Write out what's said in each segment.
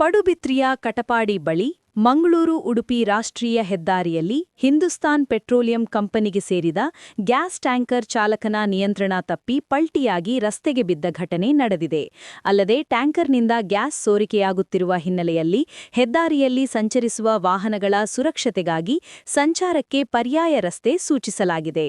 ಪಡುಬಿದ್ರಿಯ ಕಟಪಾಡಿ ಬಳಿ ಮಂಗಳೂರು-ಉಡುಪಿ ರಾಷ್ಟ್ರೀಯ ಹೆದ್ದಾರಿಯಲ್ಲಿ ಹಿಂದೂಸ್ತಾನ್ ಪೆಟ್ರೋಲಿಯಂ ಕಂಪನಿಗೆ ಸೇರಿದ ಗ್ಯಾಸ್ ಟ್ಯಾಂಕರ್ ಚಾಲಕನ ನಿಯಂತ್ರಣ ತಪ್ಪಿ ಪಲ್ಟಿಯಾಗಿ ರಸ್ತೆಗೆ ಬಿದ್ದ ಘಟನೆ ನಡೆದಿದೆ. ಅಲ್ಲದೆ ಟ್ಯಾಂಕರ್ನಿಂದ ಗ್ಯಾಸ್ ಸೋರಿಕೆಯಾಗುತ್ತಿರುವ ಹಿನ್ನೆಲೆಯಲ್ಲಿ ಹೆದ್ದಾರಿಯಲ್ಲಿ ಸಂಚರಿಸುವ ವಾಹನಗಳ ಸುರಕ್ಷತೆಗಾಗಿ ಸಂಚಾರಕ್ಕೆ ಪರ್ಯಾಯ ರಸ್ತೆ ಸೂಚಿಸಲಾಗಿದೆ.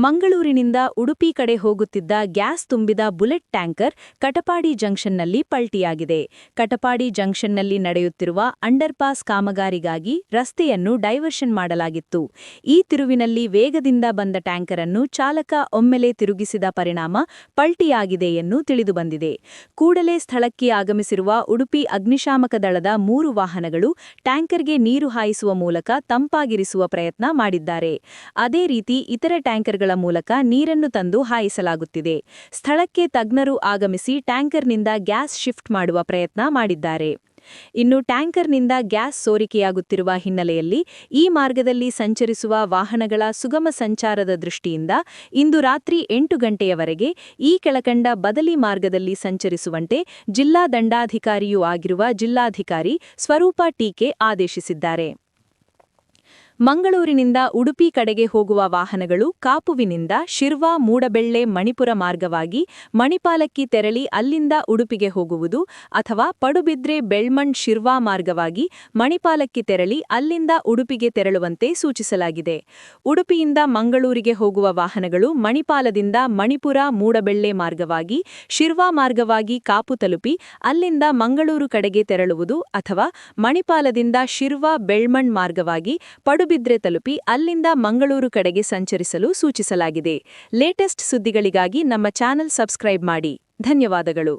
ಮಂಗಳೂರಿನಿಂದ ಉಡುಪಿ ಕಡೆ ಹೋಗುತ್ತಿದ್ದ ಗ್ಯಾಸ್ ತುಂಬಿದ ಬುಲೆಟ್ ಟ್ಯಾಂಕರ್ ಕಟಪಾಡಿ ಜಂಕ್ಷನ್ನಲ್ಲಿ ಪಲ್ಟಿಯಾಗಿದೆ. ಕಟಪಾಡಿ ಜಂಕ್ಷನ್ನಲ್ಲಿ ನಡೆಯುತ್ತಿರುವ ಅಂಡರ್ಪಾಸ್ ಕಾಮಗಾರಿಗಾಗಿ ರಸ್ತೆಯನ್ನು ಡೈವರ್ಷನ್ ಮಾಡಲಾಗಿತ್ತು. ಈ ತಿರುವಿನಲ್ಲಿ ವೇಗದಿಂದ ಬಂದ ಟ್ಯಾಂಕರ್ ಅನ್ನು ಚಾಲಕ ಒಮ್ಮೆಲೆ ತಿರುಗಿಸಿದ ಪರಿಣಾಮ ಪಲ್ಟಿಯಾಗಿದೆ ಎಂದು ತಿಳಿದುಬಂದಿದೆ. ಕೂಡಲೇ ಸ್ಥಳಕ್ಕೆ ಆಗಮಿಸಿರುವ ಉಡುಪಿ ಅಗ್ನಿಶಾಮಕ ದಳದ 3 ವಾಹನಗಳು ಟ್ಯಾಂಕರ್ಗೆ ನೀರು ಹಾಯಿಸುವ ಮೂಲಕ ತಂಪಾಗಿರಿಸುವ ಪ್ರಯತ್ನ ಮಾಡಿದ್ದಾರೆ. ಅದೇ ರೀತಿ ಇತರೆ ಟ್ಯಾಂಕರ್ಗಳ ಮೂಲಕ ನೀರನ್ನು ತಂದು ಹಾಯಿಸಲಾಗುತ್ತಿದೆ. ಸ್ಥಳಕ್ಕೆ ತಜ್ಞರು ಆಗಮಿಸಿ ಟ್ಯಾಂಕರ್ನಿಂದ ಗ್ಯಾಸ್ ಶಿಫ್ಟ್ ಮಾಡುವ ಪ್ರಯತ್ನ ಮಾಡಿದ್ದಾರೆ. ಇನ್ನು ಟ್ಯಾಂಕರ್ನಿಂದ ಗ್ಯಾಸ್ ಸೋರಿಕೆಯಾಗುತ್ತಿರುವ ಹಿನ್ನೆಲೆಯಲ್ಲಿ ಈ ಮಾರ್ಗದಲ್ಲಿ ಸಂಚರಿಸುವ ವಾಹನಗಳ ಸುಗಮ ಸಂಚಾರದ ದೃಷ್ಟಿಯಿಂದ ಇಂದು ರಾತ್ರಿ 8 ಗಂಟೆಯವರೆಗೆ ಈ ಕೆಳಕಂಡ ಬದಲಿ ಮಾರ್ಗದಲ್ಲಿ ಸಂಚರಿಸುವಂತೆ ಜಿಲ್ಲಾ ದಂಡಾಧಿಕಾರಿಯೂ ಆಗಿರುವ ಜಿಲ್ಲಾಧಿಕಾರಿ ಸ್ವರೂಪ ಟೀಕೆ ಆದೇಶಿಸಿದ್ದಾರೆ. ಮಂಗಳೂರಿನಿಂದ ಉಡುಪಿ ಕಡೆಗೆ ಹೋಗುವ ವಾಹನಗಳು ಕಾಪುವಿನಿಂದ ಶಿರ್ವಾ ಮೂಡಬೆಳ್ಳೆ ಮಣಿಪುರ ಮಾರ್ಗವಾಗಿ ಮಣಿಪಾಲಕ್ಕೆ ತೆರಳಿ ಅಲ್ಲಿಂದ ಉಡುಪಿಗೆ ಹೋಗುವುದು ಅಥವಾ ಪಡುಬಿದ್ರೆ ಬೆಳ್ಮಣ್ ಶಿರ್ವಾ ಮಾರ್ಗವಾಗಿ ಮಣಿಪಾಲಕ್ಕೆ ತೆರಳಿ ಅಲ್ಲಿಂದ ಉಡುಪಿಗೆ ತೆರಳುವಂತೆ ಸೂಚಿಸಲಾಗಿದೆ. ಉಡುಪಿಯಿಂದ ಮಂಗಳೂರಿಗೆ ಹೋಗುವ ವಾಹನಗಳು ಮಣಿಪಾಲದಿಂದ ಮಣಿಪುರ ಮೂಡಬೆಳ್ಳೆ ಮಾರ್ಗವಾಗಿ ಶಿರ್ವಾ ಮಾರ್ಗವಾಗಿ ಕಾಪು ತಲುಪಿ ಅಲ್ಲಿಂದ ಮಂಗಳೂರು ಕಡೆಗೆ ತೆರಳುವುದು ಅಥವಾ ಮಣಿಪಾಲದಿಂದ ಶಿರ್ವಾ ಬೆಳ್ಮಣ್ ಮಾರ್ಗವಾಗಿ ಪಡುಬಿದ್ರೆ ತಲುಪಿ ಅಲ್ಲಿಂದ ಮಂಗಳೂರು ಕಡೆಗೆ ಸಂಚರಿಸಲು ಸೂಚಿಸಲಾಗಿದೆ. ಲೇಟೆಸ್ಟ್ ಸುದ್ದಿಗಳಿಗಾಗಿ ನಮ್ಮ ಚಾನೆಲ್ ಸಬ್ಸ್ಕ್ರೈಬ್ ಮಾಡಿ. ಧನ್ಯವಾದಗಳು.